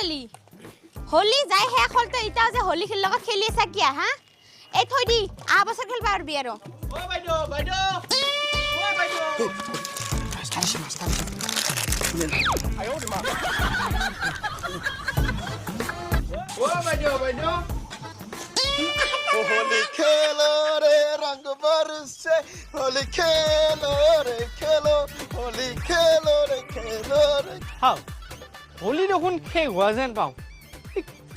চলি হোলি যাই হে খলতে ইটা যে হোলি খেল লগত খেলি আছে কিয়া হা এই থৈ দি আ বছৰ খেলবা পাৰবি আৰু ও বাইদেউ বাইদেউ ও বাইদেউ মাস্টার আয়ো মা ও বাইদেউ বাইদেউ होली खेलो रे रंग बरसे होली खेलो रे खेलो होली खेलो रे खेलो रे হাও হোলি দেখোন শেষ হোৱা যেন পাওঁ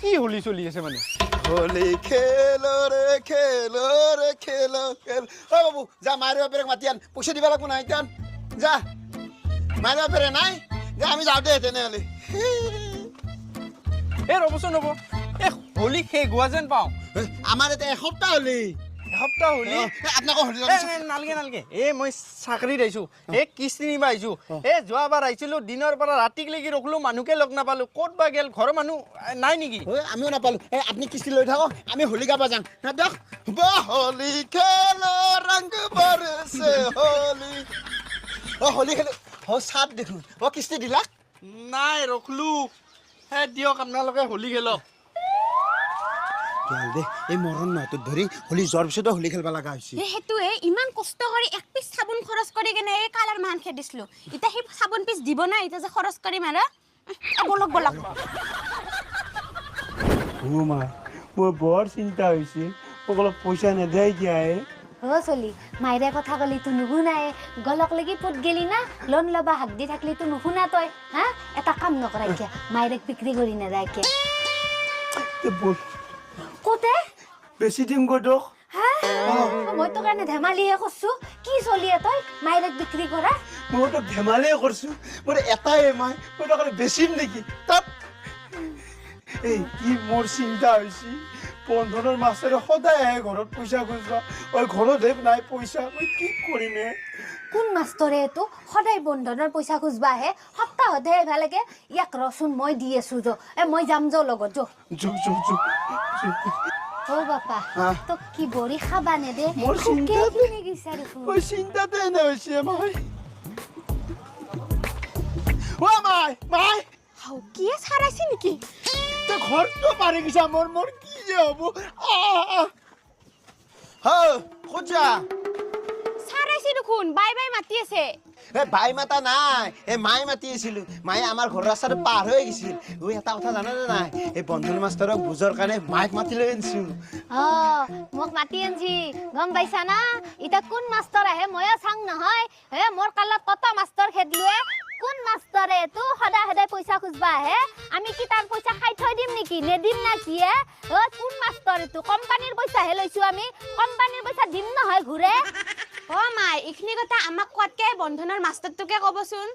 কি হোলি চলি আছে মানে होली खेलो रे खेलो रे खेलो खेलो ओ बाबू जा मारिबा पेरे मातियान পইচা দিবা লাগব না ইতান যা মারিবা পেরে নাই যা আমি যাও দে তেনে হলি এ ৰবচোন ৰব এ হোলি শেষ হোৱা যেন পাওঁ আমার এতে এসপ্তাহ হলি এসপ্তাহ হোলি আপনাকে হলি নালগে নালগে এ মই চাকৰিত আহিছোঁ এ কিস্তি নিবা আহিছোঁ এ যোৱাবাৰ আহিছিলোঁ দিনৰ পৰা ৰাতিলৈকে ৰখলো মানুহকে লগ নাপালোঁ ক'ত বা গেল ঘৰৰ মানুহ নাই নেকি আমিও নাপালো আপনি কিস্তি লৈ থাকক আমি হোলি গাবা যাম দেখ হোলি খেলো রঙ বরসে হোলি ও হোলি খেলো ও সাত দেখুন ও কিস্তি দিলা নাই ৰখলো হে দিয়ক আপোনালোকে হোলি খেলক গেল দে এই মৰণ নহতো ধৰি হোলি যোৱাৰ পিছতো হোলি খেলবা লগা হৈছে হেতুৱে ইমান কষ্ট কৰি এক পিস সাবুন খৰচ কৰি কেনে এই কালাৰ মান খেদিছিলো ইটা হি সাবুন পিস দিব না ইটা যে খৰচ কৰি মাৰা বলক বলক ও মা মোৰ বৰ চিন্তা হৈছে অলপ পইচা নেদাই কিয়ায়ে ও চলি মাইৰে কথা কলি তো নুশুনাই গলক লাগি পুত গেলি না লোন লবা হাক দি থাকলি তো নুশুনা তই হা এটা কাম নকৰাই কিয়া মাইৰেক বিক্ৰী কৰি নেদাই কিয়া কোতে বেছি দিম গদক হা মই তো কাৰণে ধেমালিহে কৰছো কি চলিয়ে তই মাইৰেক বিক্ৰী কৰা মই তো ধেমালিয়ে কৰছো মোৰ এটাই মাই মই তো বেছিম নেকি তাত এই কি মোৰ চিন্তা হৈছে বন্ধনৰ মাছেৰে সদায় আহে ঘৰত পইচা খুজিবা ঐ ঘৰত হেপ নাই পইচা মই কি কৰিম কোন মাষ্টৰে তো সদায় বন্ধনৰ পইচা খুজবা আহে সপ্তাহতে এভালেকে ইয়াক ৰচোন মই দি আছো যো মই যাম যো লগত যো ও বাপা তো কি বড়ি খাবা নে দে মোৰ চিন্তা কিনে গিছা দেখোন মই চিন্তাতে এনে হৈছে মাই ও মাই হাও কি সাৰাইছি নেকি তো ঘৰটো পাৰি গিছা মোৰ কি যে হ'ব হ্যাঁ খুঁজা সাৰাইছি দেখোন বাই বাই মাতি আছে এ ভাই মাতা নাই এ মাই মাতি আছিল মায়ে আমাৰ ঘৰৰ ৰাস্তাটো পাৰ হৈ গৈছিল ঐ এটা কথা জানা নাই এই বন্ধন মাষ্টৰক বুজৰ কাৰণে মাইক মাতি লৈ আনিছো মোক মাতি আনছি গম পাইছা না ইটা কোন মাষ্টৰ আহে ময়ো চাং নহয় হে মোৰ কালত কত মাষ্টৰ খেদলুৱে কোন মাষ্টৰে তো সদায় সদায় পইচা খুজবা আহে আমি কি তাৰ পইচা খাই থৈ দিম নেকি নেদিম না কি হে কোন মাষ্টৰে তো কোম্পানীৰ পইচা হে লৈছো আমি কোম্পানীৰ পইচা দিম নহয় ঘুৰে ও মাই ইখনি কথা আমাক কোৱাতকে বন্ধনৰ মাষ্টৰটোকে ক'বচোন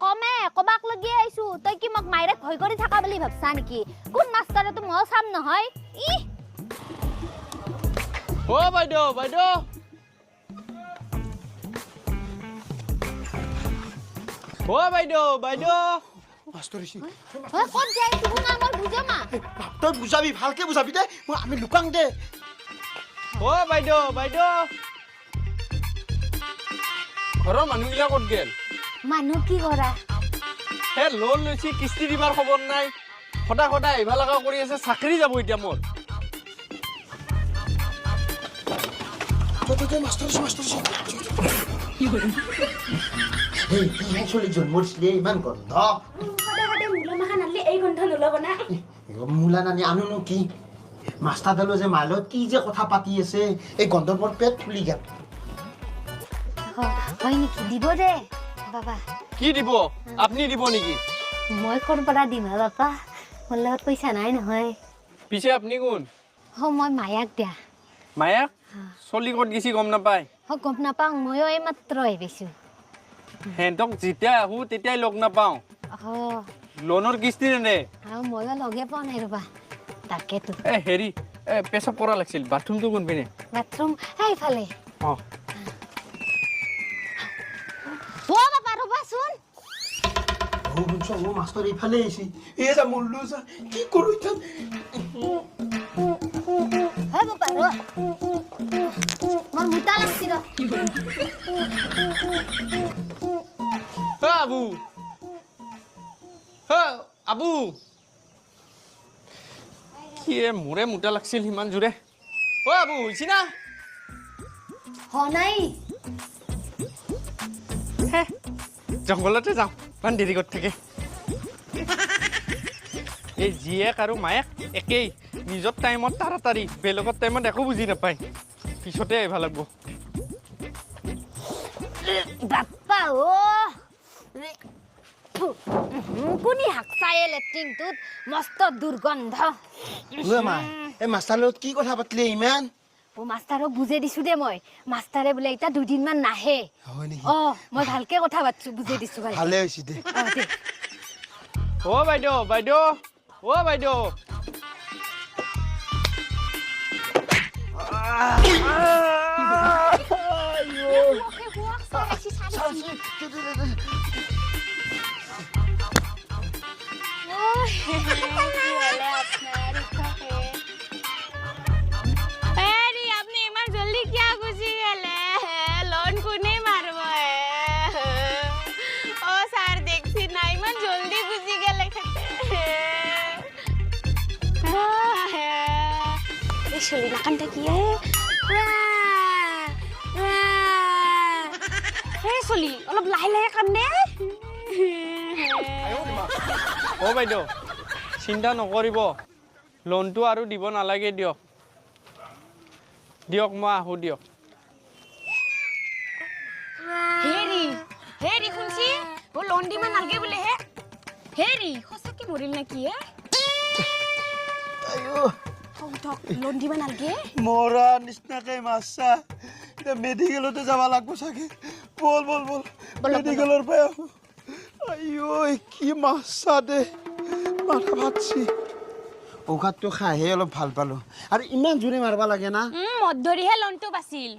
কমে কবাক লাগি আইছো তই কি মোক মাইৰেক ভয় কৰি থাকা বুলি ভাবছা নেকি কোন মাষ্টৰে তো মই চাম নহয় ই ও বাইদেউ বাইদেউ ও বাইদেউ বাইদেউ মাষ্টৰ আহিছে ক'ত যাই তুহু না মই বুজামা তই বুজাবি ভালকে বুজাবি দে আমি লুকাং দে ও বাইদেউ বাইদেউ ঘৰৰ মানুহগিলা ক'ত গেল মানুহ কি কৰা হে লোন লৈছি কিস্তি দিবাৰ খবৰ নাই সদায় সদায় আহিবা লগা কৰি আছে চাকৰি যাব এতিয়া মোৰ চলি জন্মৰ ছিলে ইমান গন্ধ সদায় সদায় মূলা মাখা নালি এই গন্ধ নলব না মূলা নানি আনোনো কি মাষ্টাৰডালো যে মাইলত কি যে কথা পাতি আছে এই গন্ধৰ মোৰ পেট ফুলি গেল হয় নেকি দিব দে বাবা কি দিব আপুনি দিব নেকি মই ক'ৰ পৰা দিম হে বাপা মোৰ লগত পইচা নাই নহয় পিছে আপুনি কোন মই মায়াক দিয়া মায়া চলি ক'ত গেছি গম নাপায় গম নাপাওঁ ময়ো এইমাত্ৰ আহিছোঁ হেঁতক যেতিয়া আহোঁ তেতিয়াই লগ নাপাওঁ লোনৰ কিস্তি নেদে ময়ো লগে পোৱা নাই ৰ'বা তাকেতো এ হেৰি পেচাব কৰা লাগিছিল বাথৰুমটো কোন পিনে বাথৰুম এইফালে অঁ বাবা ৰ'বাচোন মাষ্টৰ এইফালে আহিছে এই যা মূল্য যা কি কৰো এতিয়া বাবা মোৰ মুটা লাগছি ৰ আবু আবু কি মোৰে মোটা লাগছিল সিমান জোৰে অ আবু হৈছি না নাই হে জংঘলতে যাওঁ ইমান দেৰি কৰি থাকে এই জীয়েক আৰু মায়েক একেই নিজৰ টাইমত তাড়াতাড়ি বেলেগৰ টাইমত একো বুজি নাপায় পিছতে আহিব লাগিব বাপ্পা ও কোনি হাকচাই লেট্ৰিনটোত মস্ত দুৰ্গন্ধ মা এই মাষ্টাৰ লগত কি কথা পাতিলে ইমান মাষ্টাৰক বুজাই দিছো দে মই মাষ্টাৰে বোলে এতিয়া 2 দিনমান নাহে হয় নেকি মই ভালকে কথা পাতিছো বুজাই দিছো ভালে হৈছে দে অ বাইদেউ বাইদেউ অ বাইদেউ আপনি ইমান জলদি কিয়া গুচি গেলে লোন কোনে মারব ও স্যার দেখছি না ইমান জলদি গুচি গেলে এই শরীর লাকানটা কি হে চলি অলপ লাহে লাহে কান্দে অ বাইদেউ চিন্তা নকৰিব লোনটো আৰু দিব নালাগে দিয়ক দিয়ক মই আহোঁ দিয়ক হেৰি শুনছি ও লোন দিবা নালগে বোলে হেৰি সঁচাকে মৰিল নেকি লোন দিবা নালগে মৰা নিচিনাকে মাছা এতিয়া মেডিকেলতে যাব লাগিব চাগে বল বল বল মেডিকেলৰ পৰা আহোঁ আইঅ কি মাছা দে মাথা ভাতছি ঔষধটো খাইহে অলপ ভাল পালো আৰু ইমান জোৰে মাৰবা লাগে না মদ ধৰিহে লোনটো বাছিল